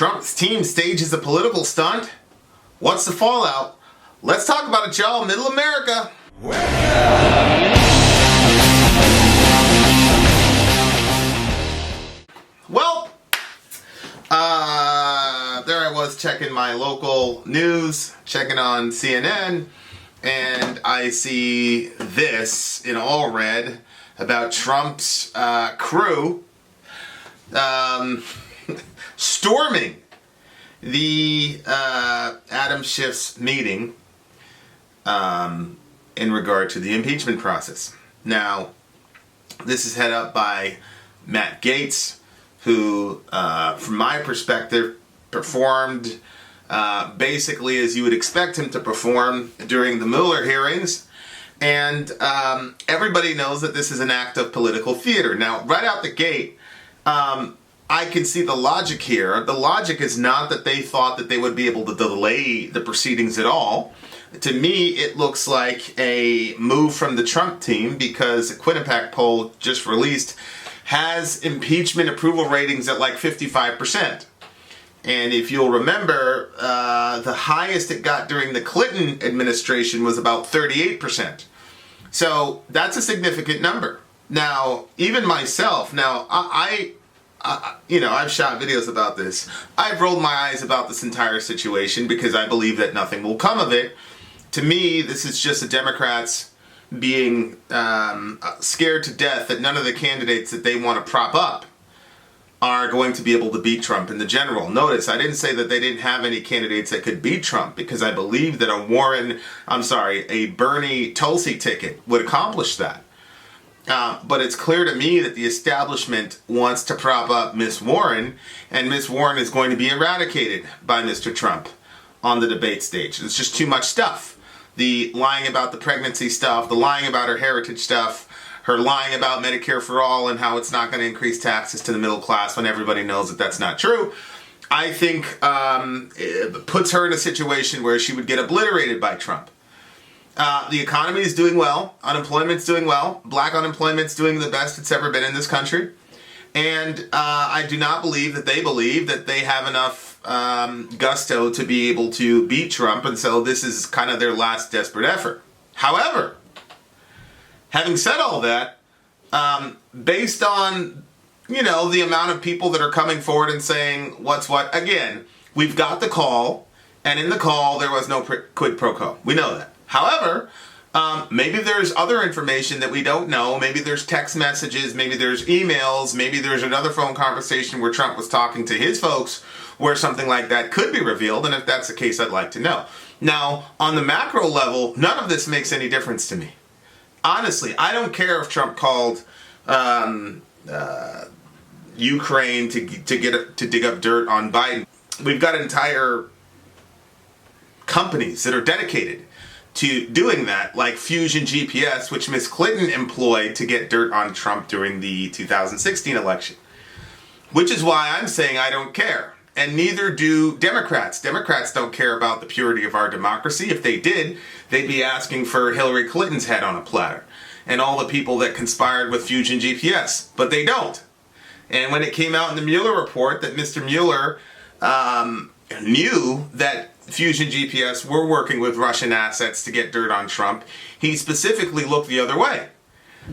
Trump's team stages a political stunt. What's the fallout? Let's talk about it, y'all. Middle America. Well, there I was checking my local news, checking on CNN, and I see this in all red about Trump's crew storming the Adam Schiff's meeting in regard to the impeachment process. Now, this is head up by Matt Gaetz, who, from my perspective, performed basically as you would expect him to perform during the Mueller hearings. And everybody knows that this is an act of political theater. Now, right out the gate, I can see the logic here. The logic is not that they thought that they would be able to delay the proceedings at all. To me, it looks like a move from the Trump team because the Quinnipiac poll just released has impeachment approval ratings at like 55%. And if you'll remember, the highest it got during the Clinton administration was about 38%. So that's a significant number. Now, even myself, I've shot videos about this. I've rolled my eyes about this entire situation because I believe that nothing will come of it. To me, this is just the Democrats being scared to death that none of the candidates that they want to prop up are going to be able to beat Trump in the general. Notice, I didn't say that they didn't have any candidates that could beat Trump because I believe that a Bernie Tulsi ticket would accomplish that. But it's clear to me that the establishment wants to prop up Miss Warren, and Miss Warren is going to be eradicated by Mr. Trump on the debate stage. It's just too much stuff. The lying about the pregnancy stuff, the lying about her heritage stuff, her lying about Medicare for all and how it's not going to increase taxes to the middle class when everybody knows that that's not true, I think it puts her in a situation where she would get obliterated by Trump. The economy is doing well. Unemployment's doing well. Black unemployment's doing the best it's ever been in this country. And I do not believe that they have enough gusto to be able to beat Trump. And so this is kind of their last desperate effort. However, having said all that, based on, the amount of people that are coming forward and saying what's what, again, we've got the call, and in the call there was no quid pro quo. We know that. However, maybe there's other information that we don't know. Maybe there's text messages, maybe there's emails, maybe there's another phone conversation where Trump was talking to his folks where something like that could be revealed, and if that's the case, I'd like to know. Now, on the macro level, none of this makes any difference to me. Honestly, I don't care if Trump called Ukraine to dig up dirt on Biden. We've got entire companies that are dedicated to doing that, like Fusion GPS, which Miss Clinton employed to get dirt on Trump during the 2016 election. Which is why I'm saying I don't care. And neither do Democrats. Democrats don't care about the purity of our democracy. If they did, they'd be asking for Hillary Clinton's head on a platter and all the people that conspired with Fusion GPS. But they don't. And when it came out in the Mueller report that Mr. Mueller knew that Fusion GPS were working with Russian assets to get dirt on Trump, he specifically looked the other way.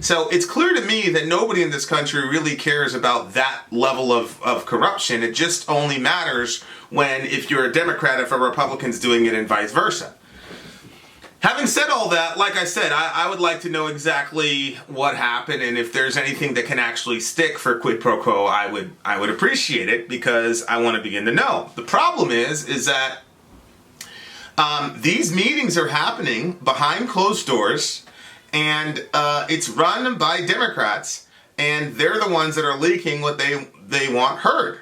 So it's clear to me that nobody in this country really cares about that level of corruption. It just only matters if you're a Democrat, if a Republican's doing it, and vice versa. Having said all that, like I said, I would like to know exactly what happened, and if there's anything that can actually stick for quid pro quo, I would appreciate it because I want to begin to know. The problem is that these meetings are happening behind closed doors, and it's run by Democrats, and they're the ones that are leaking what they want heard,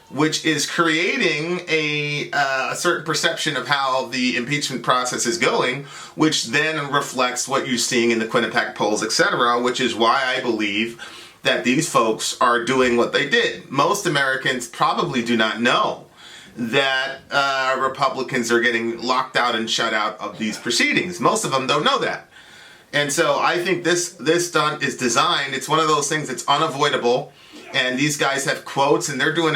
which is creating a certain perception of how the impeachment process is going, which then reflects what you're seeing in the Quinnipiac polls, etc., which is why I believe that these folks are doing what they did. Most Americans probably do not know that Republicans are getting locked out and shut out of these proceedings. Most of them don't know that. And so I think this stunt is designed, it's one of those things that's unavoidable. And these guys have quotes, and they're doing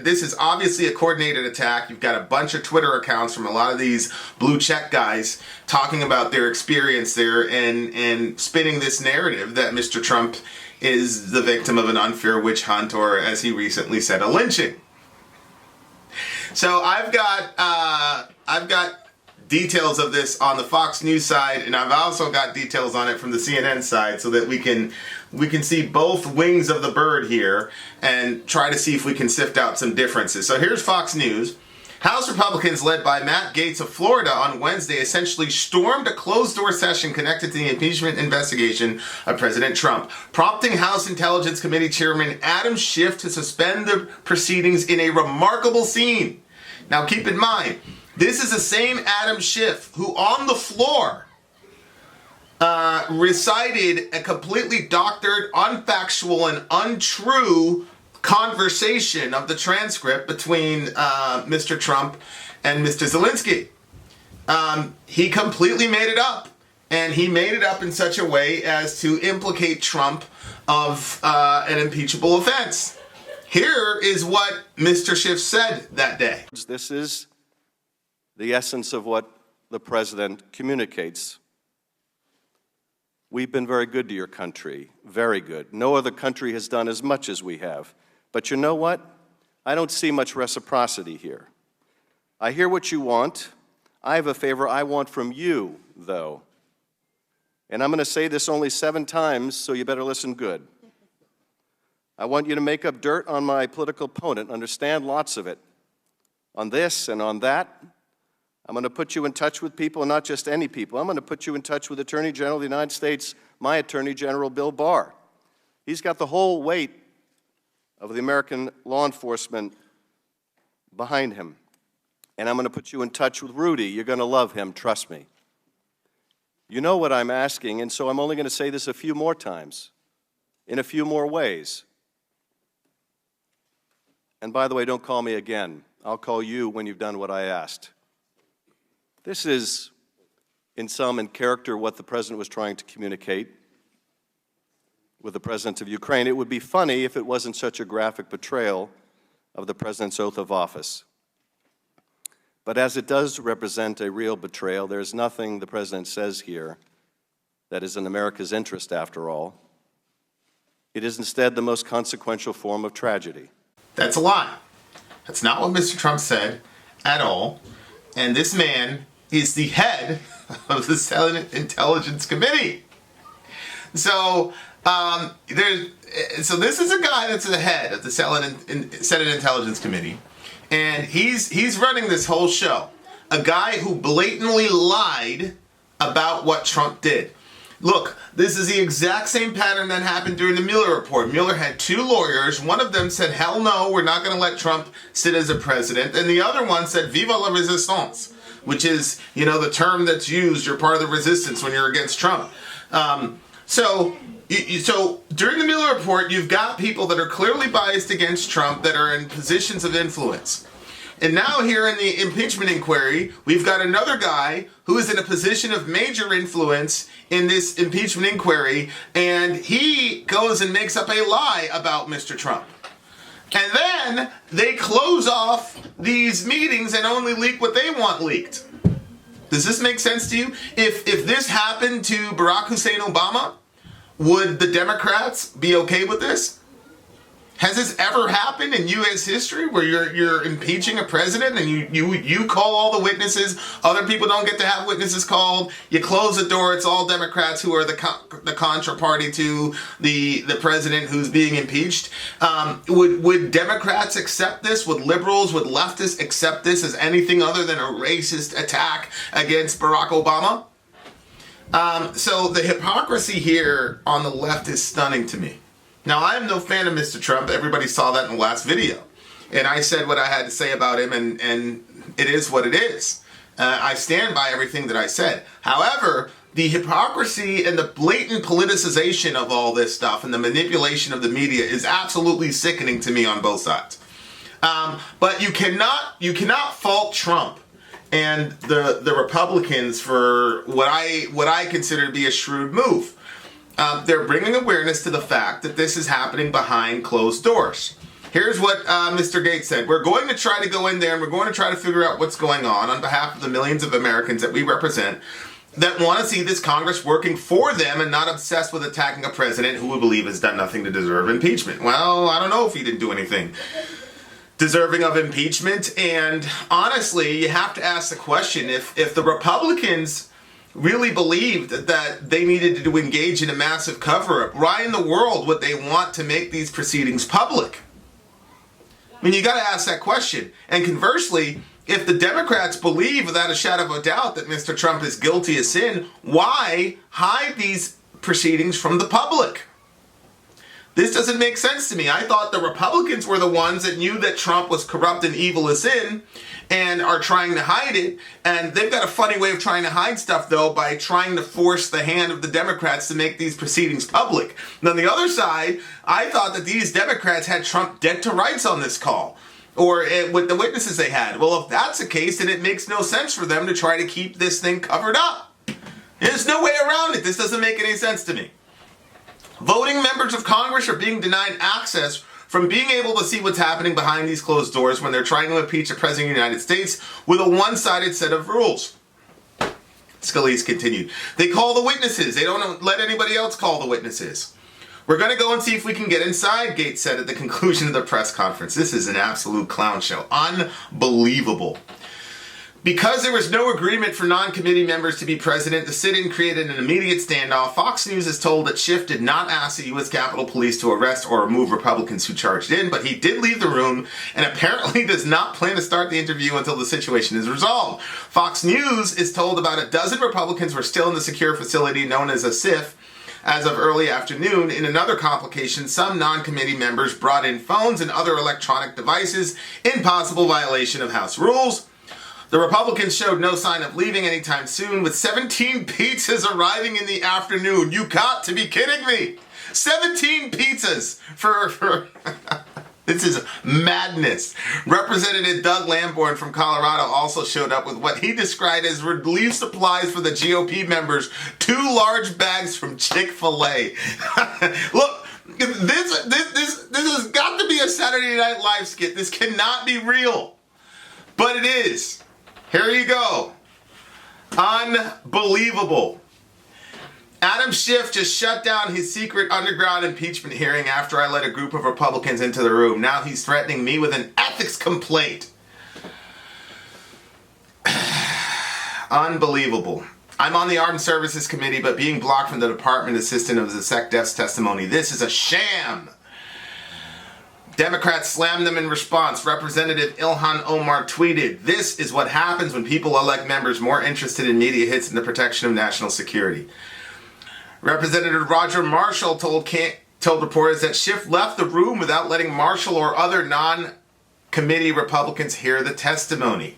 this is obviously a coordinated attack. You've got a bunch of Twitter accounts from a lot of these blue check guys talking about their experience there and spinning this narrative that Mr. Trump is the victim of an unfair witch hunt, or as he recently said, a lynching. So I've got details of this on the Fox News side, and I've also got details on it from the CNN side, so that we can see both wings of the bird here and try to see if we can sift out some differences. So here's Fox News. House Republicans led by Matt Gaetz of Florida on Wednesday essentially stormed a closed-door session connected to the impeachment investigation of President Trump, prompting House Intelligence Committee Chairman Adam Schiff to suspend the proceedings in a remarkable scene. Now keep in mind, this is the same Adam Schiff who on the floor recited a completely doctored, unfactual, and untrue conversation of the transcript between Mr. Trump and Mr. Zelensky. He completely made it up. And he made it up in such a way as to implicate Trump of an impeachable offense. Here is what Mr. Schiff said that day. This is the essence of what the president communicates. We've been very good to your country, very good. No other country has done as much as we have. But you know what? I don't see much reciprocity here. I hear what you want. I have a favor I want from you, though. And I'm going to say this only 7 times, so you better listen good. I want you to make up dirt on my political opponent, understand lots of it. On this and on that, I'm going to put you in touch with people, and not just any people. I'm going to put you in touch with Attorney General of the United States, my Attorney General, Bill Barr. He's got the whole weight of the American law enforcement behind him. And I'm going to put you in touch with Rudy. You're going to love him, trust me. You know what I'm asking, and so I'm only going to say this a few more times, in a few more ways. And by the way, don't call me again. I'll call you when you've done what I asked. This is, in character, what the president was trying to communicate with the president of Ukraine. It would be funny if it wasn't such a graphic portrayal of the president's oath of office. But as it does represent a real betrayal, there's nothing the president says here that is in America's interest, after all. It is instead the most consequential form of tragedy. That's a lie. That's not what Mr. Trump said at all. And this man is the head of the Senate Intelligence Committee. So this is a guy that's the head of the Senate Intelligence Committee, and he's running this whole show. A guy who blatantly lied about what Trump did. Look, this is the exact same pattern that happened during the Mueller report. Mueller had 2 lawyers. One of them said, hell no, we're not going to let Trump sit as a president. And the other one said, viva la resistance, which is, the term that's used. You're part of the resistance when you're against Trump. So during the Mueller report, you've got people that are clearly biased against Trump that are in positions of influence. And now here in the impeachment inquiry, we've got another guy who is in a position of major influence in this impeachment inquiry, and he goes and makes up a lie about Mr. Trump. And then they close off these meetings and only leak what they want leaked. Does this make sense to you? If this happened to Barack Hussein Obama, would the Democrats be okay with this? Has this ever happened in U.S. history where you're impeaching a president and you call all the witnesses, other people don't get to have witnesses called, you close the door, it's all Democrats who are the contra party to the president who's being impeached? Would Democrats accept this? Would liberals, would leftists accept this as anything other than a racist attack against Barack Obama? So the hypocrisy here on the left is stunning to me. Now, I am no fan of Mr. Trump. Everybody saw that in the last video. And I said what I had to say about him, and it is what it is. I stand by everything that I said. However, the hypocrisy and the blatant politicization of all this stuff and the manipulation of the media is absolutely sickening to me on both sides. But you cannot fault Trump and the Republicans for what I consider to be a shrewd move. they're bringing awareness to the fact that this is happening behind closed doors. Here's what Mr. Gates said. We're going to try to go in there and we're going to try to figure out what's going on behalf of the millions of Americans that we represent that want to see this Congress working for them and not obsessed with attacking a president who we believe has done nothing to deserve impeachment. Well, I don't know if he didn't do anything deserving of impeachment. And honestly, you have to ask the question, if the Republicans really believed that they needed to engage in a massive cover-up, why in the world would they want to make these proceedings public? I mean, you got to ask that question. And conversely, if the Democrats believe without a shadow of a doubt that Mr. Trump is guilty of sin, why hide these proceedings from the public? This doesn't make sense to me. I thought the Republicans were the ones that knew that Trump was corrupt and evil as sin and are trying to hide it. And they've got a funny way of trying to hide stuff, though, by trying to force the hand of the Democrats to make these proceedings public. And on the other side, I thought that these Democrats had Trump dead to rights on this call, or with the witnesses they had. Well, if that's the case, then it makes no sense for them to try to keep this thing covered up. There's no way around it. This doesn't make any sense to me. Voting members of Congress are being denied access from being able to see what's happening behind these closed doors when they're trying to impeach the President of the United States with a one-sided set of rules. Scalise continued. They call the witnesses. They don't let anybody else call the witnesses. We're going to go and see if we can get inside, Gates said at the conclusion of the press conference. This is an absolute clown show. Unbelievable. Because there was no agreement for non-committee members to be president, the sit-in created an immediate standoff. Fox News is told that Schiff did not ask the U.S. Capitol Police to arrest or remove Republicans who charged in, but he did leave the room and apparently does not plan to start the interview until the situation is resolved. Fox News is told about a dozen Republicans were still in the secure facility known as a Schiff as of early afternoon. In another complication, some non-committee members brought in phones and other electronic devices in possible violation of House rules. The Republicans showed no sign of leaving anytime soon, with 17 pizzas arriving in the afternoon. You got to be kidding me! 17 pizzas for This is madness. Representative Doug Lamborn from Colorado also showed up with what he described as relief supplies for the GOP members, 2 large bags from Chick-fil-A. Look, this has got to be a Saturday Night Live skit. This cannot be real. But it is. Here you go. Unbelievable. Adam Schiff just shut down his secret underground impeachment hearing after I let a group of Republicans into the room. Now he's threatening me with an ethics complaint. Unbelievable. I'm on the Armed Services Committee, but being blocked from the department assistant of the SecDef's testimony. This is a sham. Democrats slammed them in response. Representative Ilhan Omar tweeted, "This is what happens when people elect members more interested in media hits than the protection of national security." Representative Roger Marshall told reporters that Schiff left the room without letting Marshall or other non-committee Republicans hear the testimony.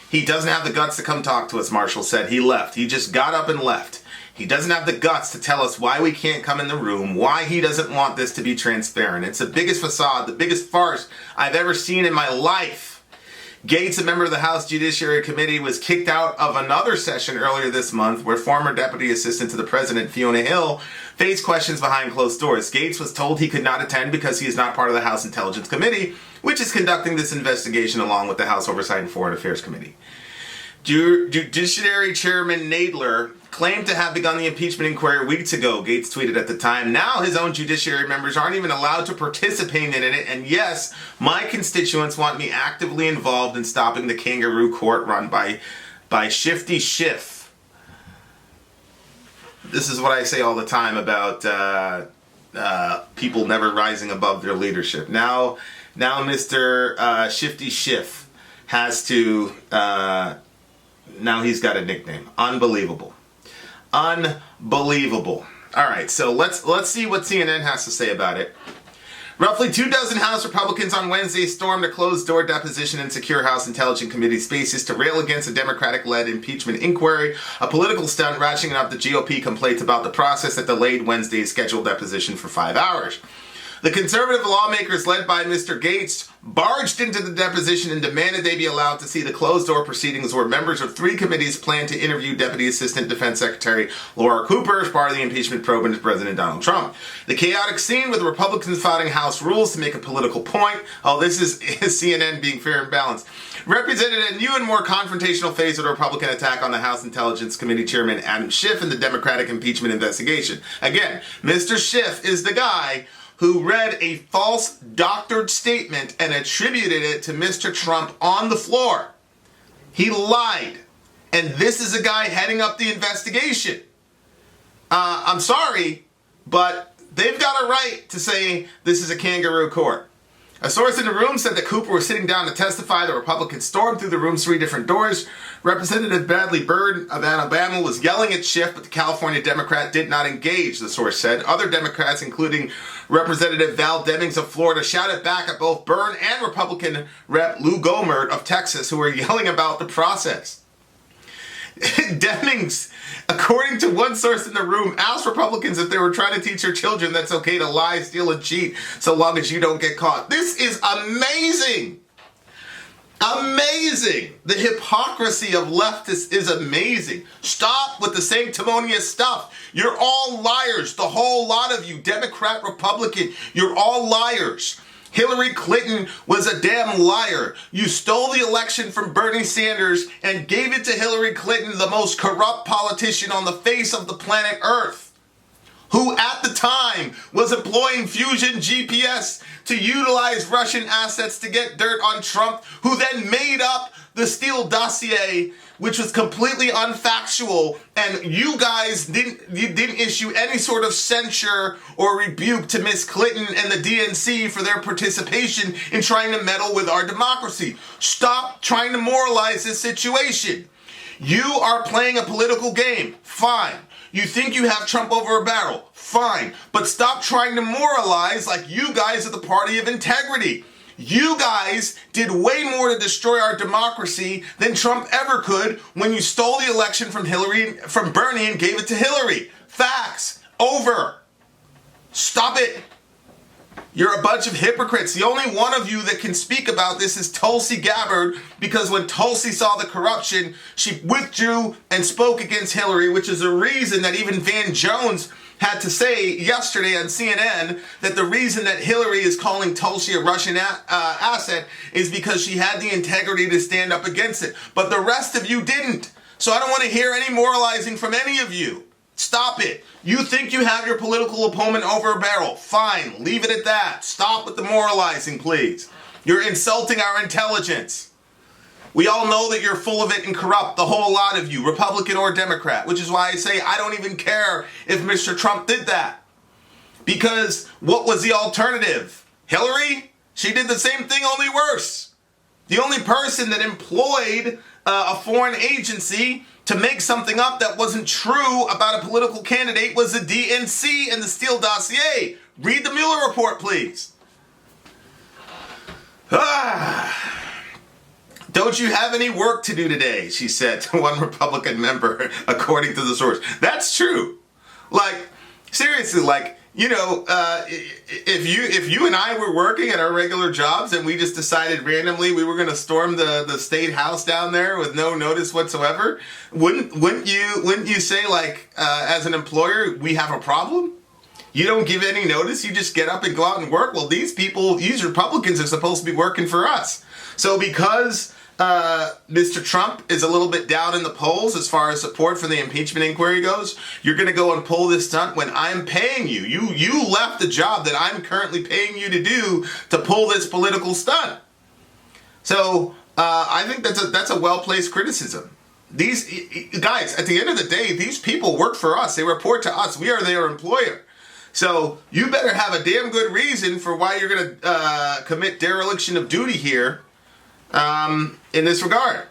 He doesn't have the guts to come talk to us, Marshall said. He left. He just got up and left. He doesn't have the guts to tell us why we can't come in the room, why he doesn't want this to be transparent. It's the biggest facade, the biggest farce I've ever seen in my life. Gates, a member of the House Judiciary Committee, was kicked out of another session earlier this month where former Deputy Assistant to the President Fiona Hill faced questions behind closed doors. Gates was told he could not attend because he is not part of the House Intelligence Committee, which is conducting this investigation along with the House Oversight and Foreign Affairs Committee. Judiciary Chairman Nadler claimed to have begun the impeachment inquiry weeks ago, Gates tweeted at the time. Now his own judiciary members aren't even allowed to participate in it, and yes, my constituents want me actively involved in stopping the kangaroo court run by Shifty Schiff. This is what I say all the time about people never rising above their leadership. Now Mr. Shifty Schiff has to... now he's got a nickname. Unbelievable. Unbelievable. All right, so let's see what CNN has to say about it. Roughly 24 House Republicans on Wednesday stormed a closed-door deposition in secure House Intelligence Committee spaces to rail against a Democratic-led impeachment inquiry, a political stunt ratcheting up the GOP complaints about the process that delayed Wednesday's scheduled deposition for 5 hours. The conservative lawmakers led by Mr. Gates barged into the deposition and demanded they be allowed to see the closed-door proceedings where members of 3 committees plan to interview Deputy Assistant Defense Secretary Laura Cooper as part of the impeachment probe into President Donald Trump. The chaotic scene with Republicans flouting House rules to make a political point. Oh, this is CNN being fair and balanced. Represented a new and more confrontational phase of the Republican attack on the House Intelligence Committee Chairman Adam Schiff and the Democratic impeachment investigation. Again, Mr. Schiff is the guy who read a false doctored statement and attributed it to Mr. Trump on the floor. He lied. And this is a guy heading up the investigation. I'm sorry, but they've got a right to say this is a kangaroo court. A source in the room said that Cooper was sitting down to testify. The Republicans stormed through the room's 3 different doors. Representative Bradley Byrd of Alabama was yelling at Schiff, but the California Democrat did not engage, the source said. Other Democrats, including Representative Val Demings of Florida, shouted back at both Byrd and Republican Rep. Lou Gohmert of Texas, who were yelling about the process. Demings, according to one source in the room, asked Republicans if they were trying to teach their children that's okay to lie, steal, and cheat so long as you don't get caught. This is amazing. Amazing. The hypocrisy of leftists is amazing. Stop with the sanctimonious stuff. You're all liars. The whole lot of you, Democrat, Republican, you're all liars. Hillary Clinton was a damn liar. You stole the election from Bernie Sanders and gave it to Hillary Clinton, the most corrupt politician on the face of the planet Earth, who at the time was employing Fusion GPS to utilize Russian assets to get dirt on Trump, who then made up the Steele dossier, which was completely unfactual, and you guys didn't issue any sort of censure or rebuke to Miss Clinton and the DNC for their participation in trying to meddle with our democracy. Stop trying to moralize this situation. You are playing a political game. Fine. You think you have Trump over a barrel. Fine. But stop trying to moralize like you guys are the party of integrity. You guys did way more to destroy our democracy than Trump ever could when you stole the election from Bernie and gave it to Hillary. Facts. Over. Stop it. You're a bunch of hypocrites. The only one of you that can speak about this is Tulsi Gabbard, because when Tulsi saw the corruption, she withdrew and spoke against Hillary, which is a reason that even Van Jones had to say yesterday on CNN that the reason that Hillary is calling Tulsi a Russian asset is because she had the integrity to stand up against it. But the rest of you didn't. So I don't want to hear any moralizing from any of you. Stop it. You think you have your political opponent over a barrel. Fine. Leave it at that. Stop with the moralizing, please. You're insulting our intelligence. We all know that you're full of it and corrupt, the whole lot of you, Republican or Democrat, which is why I say I don't even care if Mr. Trump did that. Because what was the alternative? Hillary? She did the same thing, only worse. The only person that employed a foreign agency to make something up that wasn't true about a political candidate was the DNC and the Steele dossier. Read the Mueller report, please. Don't you have any work to do today? She said to one Republican member, according to the source. That's true. Like, seriously, like, you know, if you and I were working at our regular jobs and we just decided randomly we were going to storm the state house down there with no notice whatsoever, wouldn't you say, like, as an employer, we have a problem? You don't give any notice, you just get up and go out and work? Well, these Republicans are supposed to be working for us. So because Mr. Trump is a little bit down in the polls as far as support for the impeachment inquiry goes, you're going to go and pull this stunt when I'm paying you. You left the job that I'm currently paying you to do to pull this political stunt. So I think that's a well-placed criticism. These guys, at the end of the day, these people work for us. They report to us. We are their employer. So you better have a damn good reason for why you're going to commit dereliction of duty here in this regard.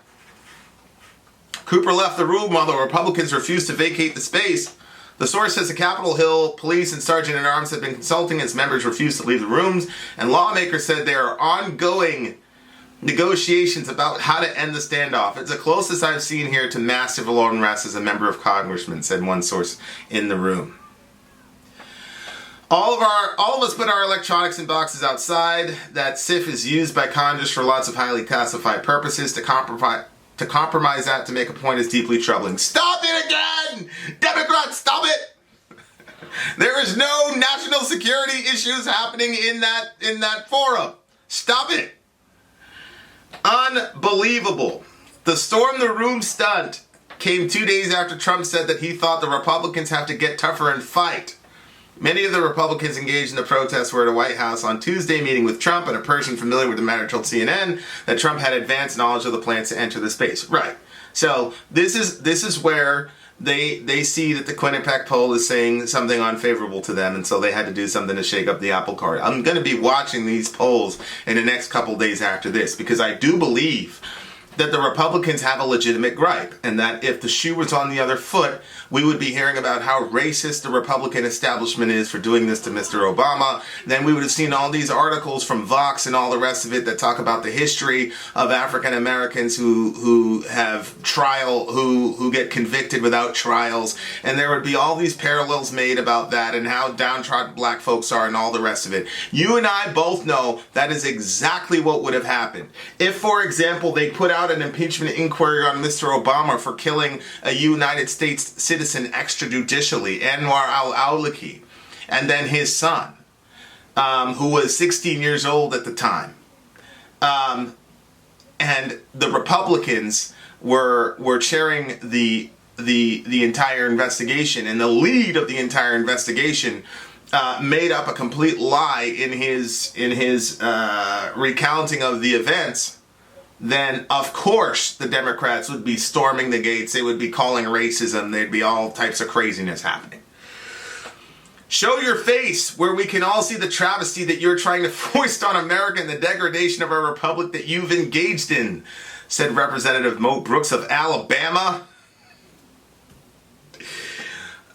Cooper left the room while the Republicans refused to vacate the space. The source says the Capitol Hill police and sergeant-at-arms have been consulting as members refused to leave the rooms, and lawmakers said there are ongoing negotiations about how to end the standoff. It's the closest I've seen here to mass civil unrest as a member of Congress, said one source in the room. All of us put our electronics in boxes outside. That Schiff is used by Congress for lots of highly classified purposes. To compromise that to make a point is deeply troubling. Stop it again! Democrats, stop it! There is no national security issues happening in that forum. Stop it. Unbelievable. The storm the room stunt came 2 days after Trump said that he thought the Republicans have to get tougher and fight. Many of the Republicans engaged in the protests were at a White House on Tuesday meeting with Trump, and a person familiar with the matter told CNN that Trump had advanced knowledge of the plans to enter the space. Right. So this is where they see that the Quinnipiac poll is saying something unfavorable to them, and so they had to do something to shake up the apple cart. I'm going to be watching these polls in the next couple days after this, because I do believe that the Republicans have a legitimate gripe, and that if the shoe was on the other foot, we would be hearing about how racist the Republican establishment is for doing this to Mr. Obama. Then we would have seen all these articles from Vox and all the rest of it that talk about the history of African Americans who have who get convicted without trials, and there would be all these parallels made about that and how downtrodden black folks are and all the rest of it. You and I both know that is exactly what would have happened. If, for example, they put out an impeachment inquiry on Mr. Obama for killing a United States citizen extrajudicially, Anwar al-Awlaki, and then his son, who was 16 years old at the time. And the Republicans were chairing the entire investigation, and the lead of the entire investigation made up a complete lie in his recounting of the events. Then, of course, the Democrats would be storming the gates. They would be calling racism. There'd be all types of craziness happening. Show your face where we can all see the travesty that you're trying to foist on America and the degradation of our republic that you've engaged in, said Representative Mo Brooks of Alabama.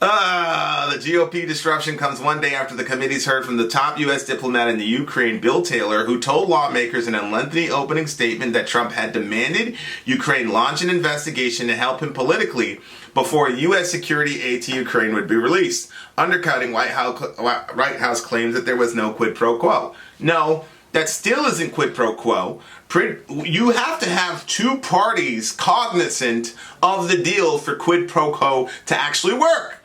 The GOP disruption comes one day after the committees heard from the top U.S. diplomat in the Ukraine, Bill Taylor, who told lawmakers in a lengthy opening statement that Trump had demanded Ukraine launch an investigation to help him politically before U.S. security aid to Ukraine would be released, undercutting White House claims that there was no quid pro quo. No, that still isn't quid pro quo. You have to have two parties cognizant of the deal for quid pro quo to actually work.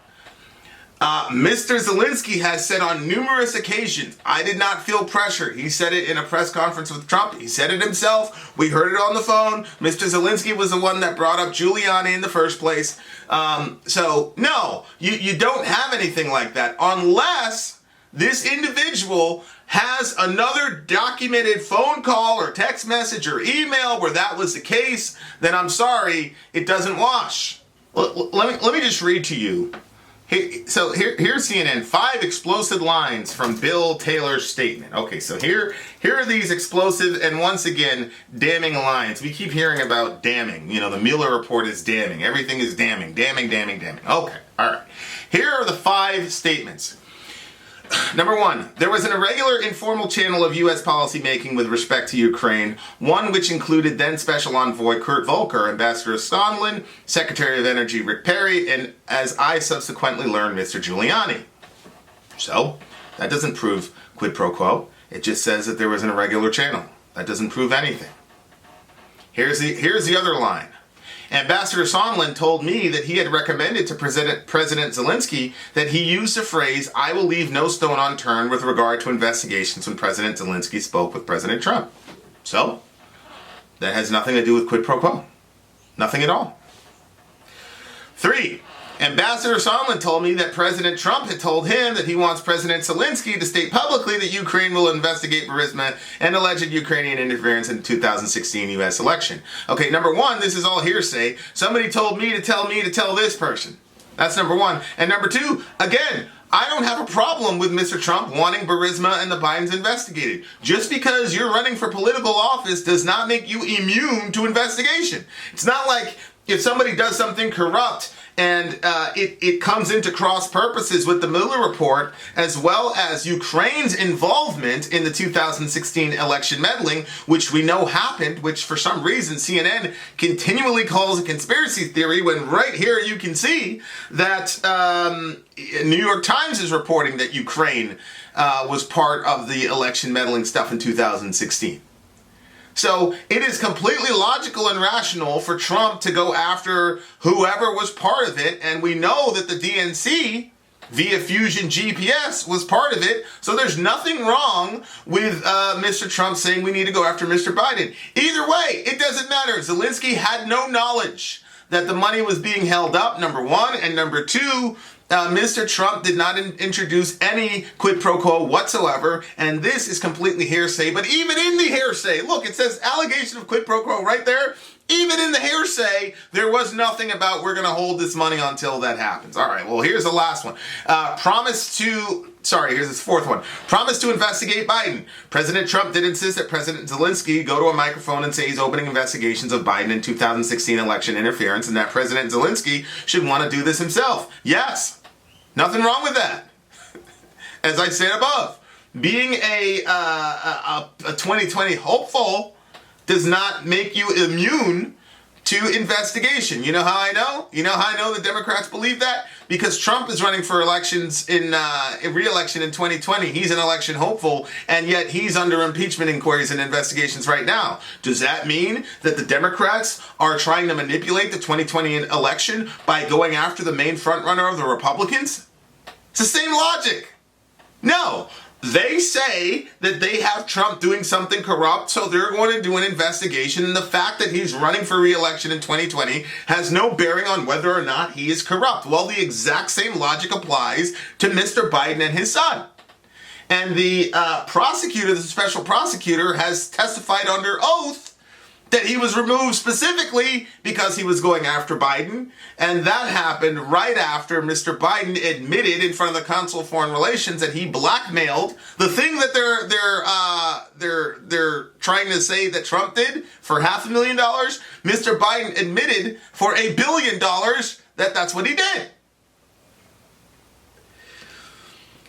Mr. Zelensky has said on numerous occasions, I did not feel pressure. He said it in a press conference with Trump. He said it himself. We heard it on the phone. Mr. Zelensky was the one that brought up Giuliani in the first place. So, no, you don't have anything like that unless this individual has another documented phone call or text message or email where that was the case. Then I'm sorry, it doesn't wash. Let me just read to you. Here's CNN, 5 explosive lines from Bill Taylor's statement. Okay, so here are these explosive and once again damning lines. We keep hearing about damning. You know, the Mueller report is damning. Everything is damning. Damning. Okay, all right. Here are the 5 statements. Number 1, there was an irregular informal channel of U.S. policymaking with respect to Ukraine, one which included then Special Envoy Kurt Volker, Ambassador Sondland, Secretary of Energy Rick Perry, and as I subsequently learned, Mr. Giuliani. So, that doesn't prove quid pro quo. It just says that there was an irregular channel. That doesn't prove anything. Here's the other line. Ambassador Sondland told me that he had recommended to President Zelensky that he use the phrase, I will leave no stone unturned with regard to investigations when President Zelensky spoke with President Trump. So, that has nothing to do with quid pro quo. Nothing at all. 3, Ambassador Sondland told me that President Trump had told him that he wants President Zelensky to state publicly that Ukraine will investigate Burisma and alleged Ukrainian interference in the 2016 U.S. election. Okay, number 1, this is all hearsay. Somebody told me to tell this person. That's number 1. And number 2, again, I don't have a problem with Mr. Trump wanting Burisma and the Bidens investigated. Just because you're running for political office does not make you immune to investigation. It's not like if somebody does something corrupt and it comes into cross purposes with the Mueller report, as well as Ukraine's involvement in the 2016 election meddling, which we know happened, which for some reason CNN continually calls a conspiracy theory, when right here you can see that New York Times is reporting that Ukraine was part of the election meddling stuff in 2016. So it is completely logical and rational for Trump to go after whoever was part of it. And we know that the DNC, via Fusion GPS, was part of it. So there's nothing wrong with Mr. Trump saying we need to go after Mr. Biden. Either way, it doesn't matter. Zelensky had no knowledge that the money was being held up, number one. And number two, Mr. Trump did not introduce any quid pro quo whatsoever, and this is completely hearsay. But even in the hearsay, look, it says allegation of quid pro quo right there. Even in the hearsay, there was nothing about we're going to hold this money until that happens. All right, well, here's the last one. Here's this fourth one. Promise to investigate Biden. President Trump did insist that President Zelensky go to a microphone and say he's opening investigations of Biden in 2016 election interference, and that President Zelensky should want to do this himself. Yes, nothing wrong with that. As I said above, being a 2020 hopeful does not make you immune to investigation. You know how I know? You know how I know the Democrats believe that? Because Trump is running for elections in re-election in 2020. He's an election hopeful, and yet he's under impeachment inquiries and investigations right now. Does that mean that the Democrats are trying to manipulate the 2020 election by going after the main frontrunner of the Republicans? It's the same logic. No. They say that they have Trump doing something corrupt, so they're going to do an investigation, and the fact that he's running for re-election in 2020 has no bearing on whether or not he is corrupt. Well, the exact same logic applies to Mr. Biden and his son. And the prosecutor, the special prosecutor, has testified under oath that he was removed specifically because he was going after Biden, and that happened right after Mr. Biden admitted in front of the Council of Foreign Relations that he blackmailed the thing that they're trying to say that Trump did for $500,000. Mr. Biden admitted for $1 billion that that's what he did.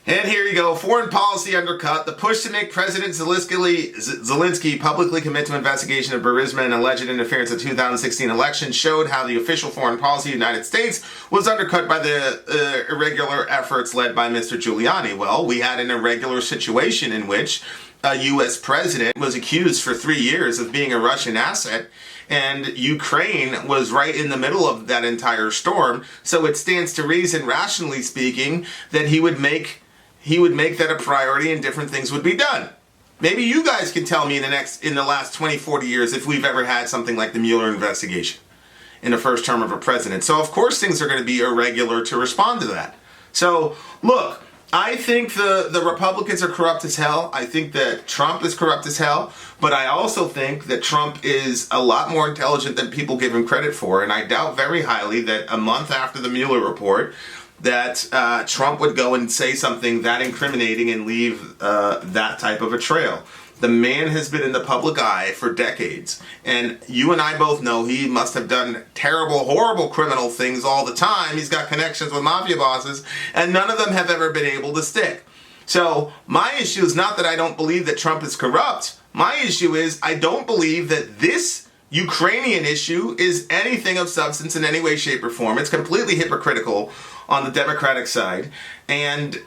And here you go, foreign policy undercut. The push to make President Zelensky publicly commit to investigation of Burisma and alleged interference in the 2016 election showed how the official foreign policy of the United States was undercut by the irregular efforts led by Mr. Giuliani. Well, we had an irregular situation in which a U.S. president was accused for 3 years of being a Russian asset, and Ukraine was right in the middle of that entire storm. So it stands to reason, rationally speaking, that he would make that a priority and different things would be done. Maybe you guys can tell me in the last 20, 40 years if we've ever had something like the Mueller investigation in the first term of a president. So of course things are going to be irregular to respond to that. So look, I think the Republicans are corrupt as hell. I think that Trump is corrupt as hell. But I also think that Trump is a lot more intelligent than people give him credit for. And I doubt very highly that a month after the Mueller report, that Trump would go and say something that incriminating and leave that type of a trail. The man has been in the public eye for decades, and you and I both know he must have done terrible, horrible criminal things all the time. He's got connections with mafia bosses, and none of them have ever been able to stick. So my issue is not that I don't believe that Trump is corrupt. My issue is I don't believe that this Ukrainian issue is anything of substance in any way, shape, or form. It's completely hypocritical on the Democratic side. And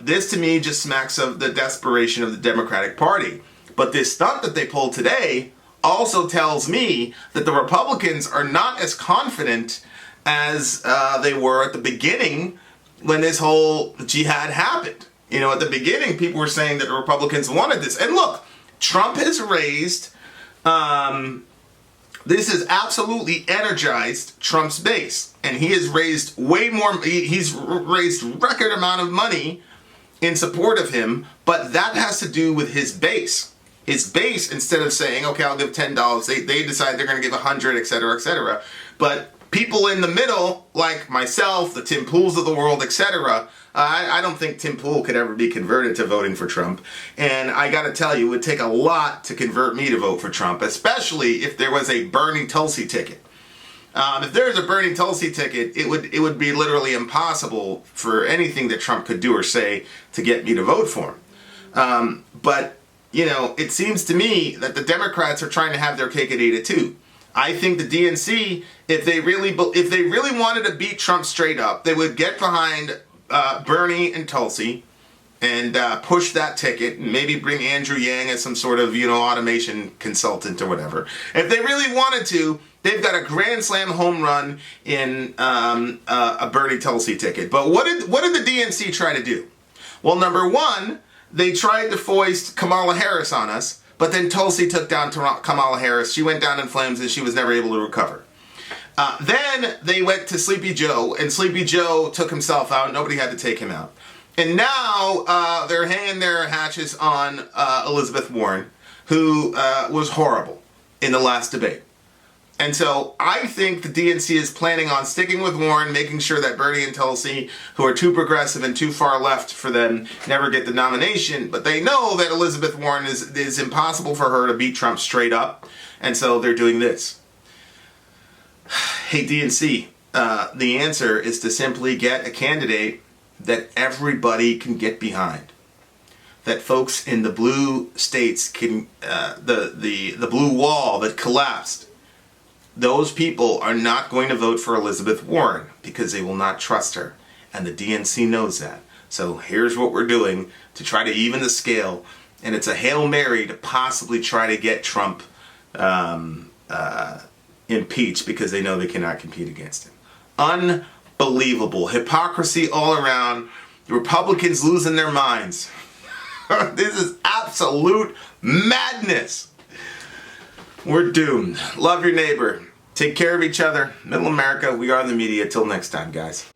this to me just smacks of the desperation of the Democratic Party. But this stunt that they pulled today also tells me that the Republicans are not as confident as they were at the beginning when this whole jihad happened. You know, at the beginning, people were saying that the Republicans wanted this. And look, Trump has raised, this has absolutely energized Trump's base. And he has raised way more, he's raised record amount of money in support of him, but that has to do with his base. His base, instead of saying, okay, I'll give $10, they decide they're going to give $100, et cetera, et cetera. But people in the middle, like myself, the Tim Pools of the world, et cetera, I don't think Tim Pool could ever be converted to voting for Trump. And I got to tell you, it would take a lot to convert me to vote for Trump, especially if there was a Bernie Tulsi ticket. If there's a burning Tulsi ticket, it would be literally impossible for anything that Trump could do or say to get me to vote for him. But it seems to me that the Democrats are trying to have their cake and eat it too. I think the DNC, if they really wanted to beat Trump straight up, they would get behind Bernie and Tulsi and push that ticket, and maybe bring Andrew Yang as some sort of automation consultant or whatever. If they really wanted to, they've got a grand slam home run in a Bernie Tulsi ticket. But what did the DNC try to do? Well, number one, they tried to foist Kamala Harris on us, but then Tulsi took down Kamala Harris. She went down in flames and she was never able to recover. Then they went to Sleepy Joe, and Sleepy Joe took himself out. Nobody had to take him out. And now they're hanging their hatches on Elizabeth Warren, who was horrible in the last debate. And so I think the DNC is planning on sticking with Warren, making sure that Bernie and Tulsi, who are too progressive and too far left for them, never get the nomination. But they know that Elizabeth Warren is impossible for her to beat Trump straight up. And so they're doing this. Hey, DNC, the answer is to simply get a candidate that everybody can get behind. That folks in the blue states can, the blue wall that collapsed, those people are not going to vote for Elizabeth Warren because they will not trust her. And the DNC knows that. So here's what we're doing to try to even the scale. And it's a Hail Mary to possibly try to get Trump impeached because they know they cannot compete against him. Unbelievable. Hypocrisy all around. The Republicans losing their minds. This is absolute madness. We're doomed. Love your neighbor. Take care of each other. Middle America, we are the media. Till next time, guys.